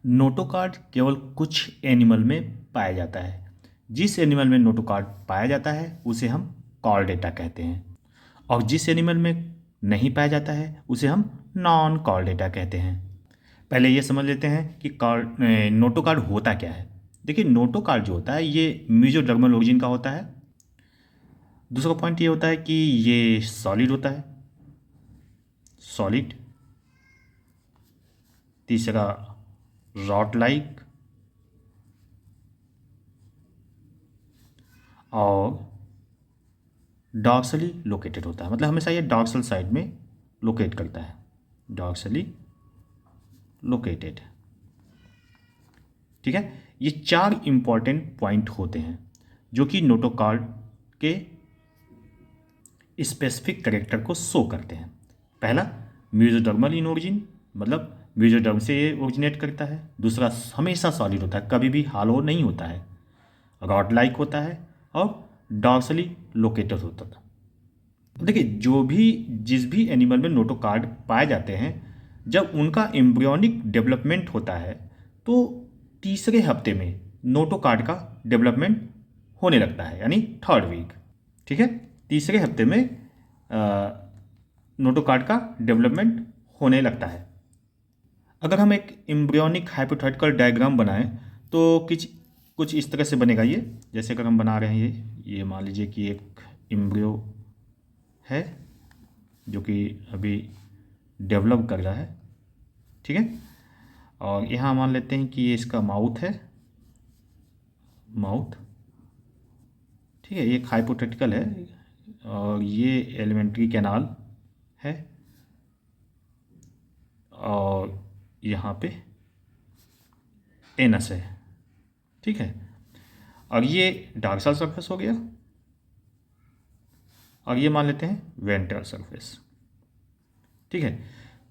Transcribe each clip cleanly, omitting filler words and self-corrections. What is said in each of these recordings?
Notochord केवल कुछ animal में पाया जाता है। जिस एनिमल में नोटोकॉर्ड पाया जाता है उसे हम कॉर्डेटा कहते हैं, और जिस एनिमल में नहीं पाया जाता है उसे हम नॉन कॉर्डेटा कहते हैं। पहले ये समझ लेते हैं कि नोटोकॉर्ड होता क्या है। देखिए, नोटोकॉर्ड जो होता है ये मेसोडर्मल ओरिजिन का होता है। दूसरा पॉइंट ये होता है कि ये सॉलिड होता है, सॉलिड। तीसरा, रॉड लाइक, और डॉर्सली लोकेटेड होता है, मतलब हमेशा ये डॉर्सल साइड में लोकेट करता है, डॉर्सली लोकेटेड। ठीक है, ये चार इंपॉर्टेंट पॉइंट होते हैं जो कि नोटोकॉर्ड के स्पेसिफिक कैरेक्टर को शो करते हैं। पहला, मेसोडर्मल इन ओरिजिन, मतलब मेसोडर्म से ये ओरिजिनेट करता है। दूसरा, हमेशा सॉलिड होता है, कभी भी हालो नहीं होता है। रॉड लाइक होता है और डॉर्सली लोकेटेड होता था। देखिए, जिस भी एनिमल में नोटोकॉर्ड पाए जाते हैं, जब उनका एम्ब्रियोनिक डेवलपमेंट होता है तो तीसरे हफ्ते में नोटोकॉर्ड का डेवलपमेंट होने लगता है, यानी थर्ड वीक। ठीक है, तीसरे हफ्ते में नोटोकॉर्ड का डेवलपमेंट होने लगता है। अगर हम एक एम्ब्रियोनिक हाइपोथेटिकल डायग्राम बनाएं तो कुछ इस तरह से बनेगा ये। जैसे अगर हम बना रहे हैं ये मान लीजिए कि एक एम्ब्रियो है जो कि अभी डेवलप कर रहा है। ठीक है, और यहाँ मान लेते हैं कि ये इसका माउथ है, माउथ। ठीक है, ये एक हाइपोथेटिकल है, और ये एलिमेंट्री कैनाल है, और यहाँ पे एनस है। ठीक है, और ये डॉर्सल सरफेस हो गया, और ये मान लेते हैं वेंट्रल सरफेस। ठीक है,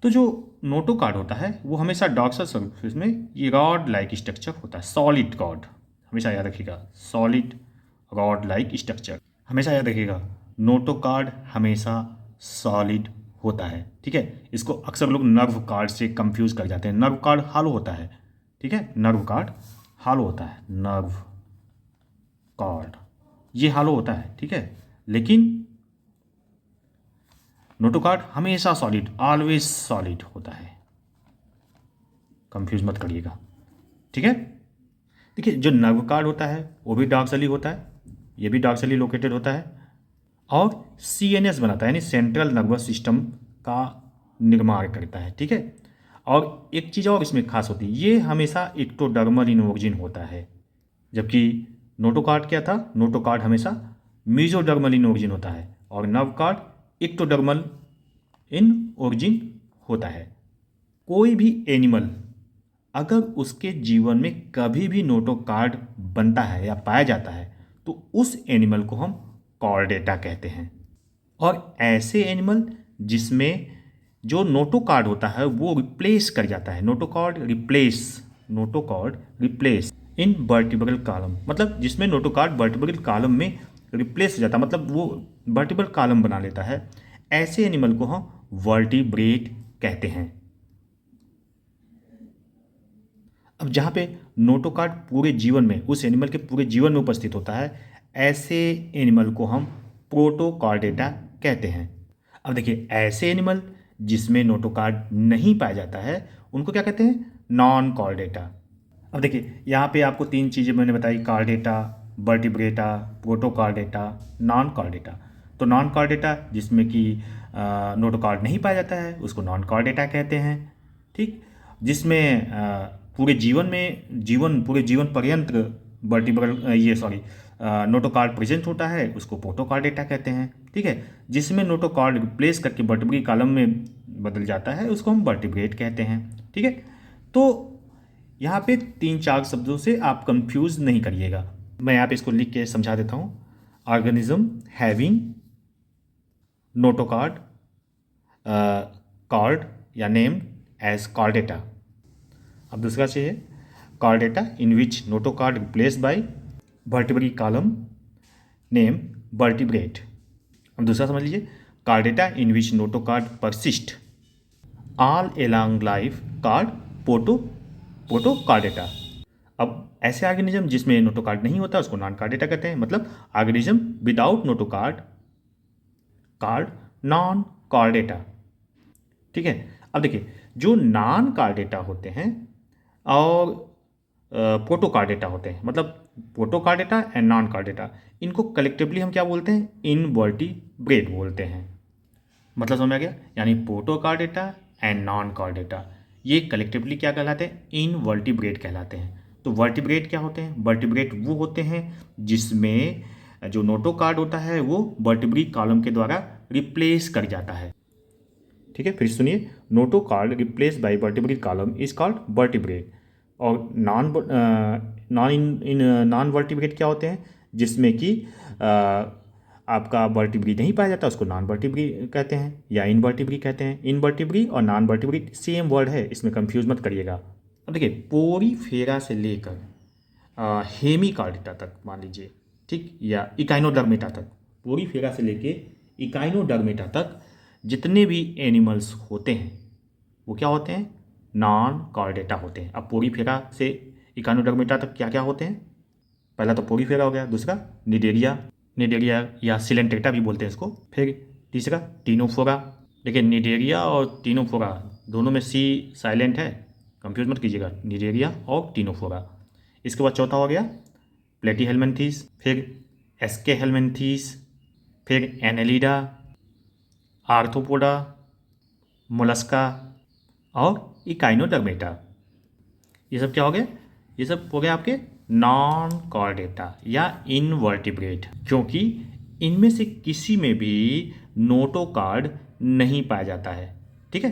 तो जो नोटोकॉर्ड होता है वो हमेशा डॉर्सल सरफेस में ये रॉड लाइक स्ट्रक्चर होता है, सॉलिड कॉर्ड। हमेशा याद रखिएगा, सॉलिड रॉड लाइक स्ट्रक्चर हमेशा याद रखिएगा। नोटोकॉर्ड हमेशा सॉलिड होता है। ठीक है, इसको अक्सर लोग नर्व कार्ड से कंफ्यूज कर जाते हैं। नर्व कार्ड हालो होता है। ठीक है, नर्व कार्ड हालो होता है, नर्व कार्ड ये हालो होता है। ठीक है, लेकिन नोटोकॉर्ड हमेशा सॉलिड, ऑलवेज सॉलिड होता है, कंफ्यूज मत करिएगा। ठीक है, देखिए, जो नर्व कार्ड होता है वो भी डॉर्सली होता है, ये भी डॉर्सली लोकेटेड होता है, और सीएनएस बनाता है, यानी सेंट्रल नर्वस सिस्टम का निर्माण करता है। ठीक है, और एक चीज़ और इसमें खास होती है, ये हमेशा एक्टोडर्मल इन ओरिजिन होता है, जबकि नोटोकॉर्ड क्या था, नोटोकॉर्ड हमेशा मेसोडर्मल इन ओरिजिन होता है, और nerve card ectodermal in origin होता है। कोई भी एनिमल अगर उसके जीवन में कभी भी नोटोकॉर्ड बनता है या पाया जाता है तो उस एनिमल को हम कॉर्डेटा कहते हैं। और ऐसे एनिमल जिसमें जो नोटोकॉर्ड होता है वो रिप्लेस कर जाता है, नोटोकॉर्ड रिप्लेस इन वर्टिब्रल कॉलम, मतलब जिसमें नोटोकॉर्ड वर्टिब्रल कॉलम में रिप्लेस हो जाता है, मतलब वो वर्टिब्रल कॉलम बना लेता है, ऐसे एनिमल को हम वर्टिब्रेट कहते हैं। अब जहाँ पे नोटोकॉर्ड पूरे जीवन में, उस एनिमल के पूरे जीवन में उपस्थित होता है, ऐसे एनिमल को हम प्रोटोकॉर्डेटा कहते हैं। अब देखिए, ऐसे एनिमल जिसमें नोटोकॉर्ड नहीं पाया जाता है उनको क्या कहते हैं, नॉन कॉर्डेटा। अब देखिए, यहाँ पे आपको तीन चीज़ें मैंने बताई, Chordata, vertebrata, Protochordata, non Chordata. तो नॉन कॉर्डेटा जिसमें कि नोटोकॉर्ड नहीं पाया जाता है उसको नॉन कॉर्डेटा कहते हैं। ठीक, जिसमें पूरे जीवन पर्यंत वर्टिब्रल नोटोकॉर्ड प्रेजेंट होता है उसको प्रोटोकॉर्डेटा कहते हैं। ठीक है, जिसमें नोटोकॉर्ड रिप्लेस करके वर्टिब्रल कॉलम में बदल जाता है उसको हम वर्टिब्रेट कहते हैं। ठीक है, तो यहाँ पे तीन चार शब्दों से आप कंफ्यूज नहीं करिएगा, मैं यहाँ पे इसको लिख के समझा देता हूँ। ऑर्गेनिज्म हैविंग नोटोकॉर्ड कॉल्ड या नेम्ड एज कॉर्डेटा। अब दूसरा चाहिए chordata in which notochord replaced by vertebral column name vertebrate. अब दूसरा समझ लीजिए, chordata in which notochord persist all along life called protochordata. अब ऐसे ऑर्गेनिज्म जिसमें नोटोकार्ड नहीं होता उसको नॉन कार्डेटा कहते हैं, मतलब organism without notochord card non chordata. ठीक है। अब देखिए जो नॉन कार्डेटा होते हैं और प्रोटोकार्डेटा होते हैं, मतलब प्रोटोकार्डेटा एंड नॉन कार्डेटा, इनको कलेक्टिवली हम क्या बोलते हैं? इनवर्टिब्रेट बोलते हैं। मतलब समझ आ गया? यानी प्रोटोकार्डेटा एंड नॉन कार्डेटा ये कलेक्टिवली क्या कहलाते हैं? इनवर्टिब्रेट कहलाते हैं। तो वर्टिब्रेट क्या होते हैं? वर्टिब्रेट वो होते हैं जिसमें जो नोटोकार्ड होता है वो वर्टिब्री कॉलम के द्वारा रिप्लेस कर जाता है। ठीक है, फिर सुनिए, notochord replace by vertebrae column is called vertebrate. और नॉन वर्टिब्रेट क्या होते हैं? जिसमें कि आपका वर्टिब्री नहीं पाया जाता उसको नॉन वर्टिब्री कहते हैं या इनवर्टिब्री कहते हैं। इनवर्टिब्री और नॉन वर्टिब्री सेम वर्ड है, इसमें कंफ्यूज मत करिएगा। अब देखिए पोरीफेरा से लेकर हेमिकार्डेटा तक मान लीजिए, ठीक, या इकाइनोडर्मेटा तक, पोरीफेरा से लेके इकाइनोडर्मेटा तक जितने भी एनिमल्स होते हैं वो क्या होते हैं? नॉन कार्डेटा होते हैं। अब पोरीफेरा से इकाइनोडर्मेटा तक क्या क्या होते हैं? पहला तो पोरीफेरा हो गया, दूसरा निडेरिया, निडेरिया या सिलेंट्रेटा भी बोलते हैं इसको, फिर तीसरा टीनोफोरा। देखिए निडेरिया और टीनोफोरा दोनों में सी साइलेंट है, कंफ्यूज मत कीजिएगा, निडेरिया और टीनोफोरा। इसके बाद चौथा हो गया प्लेटीहेल्मिन्थीस, फिर एस्केहेल्मिन्थीस, फिर एनेलिडा, आर्थ्रोपोडा, मोलस्का और इकाइनोडर्मेटा। ये सब क्या हो गए? ये सब हो गए आपके नॉन कार्डेटा या इनवर्टिब्रेट, क्योंकि इनमें से किसी में भी नोटोकार्ड नहीं पाया जाता है। ठीक है,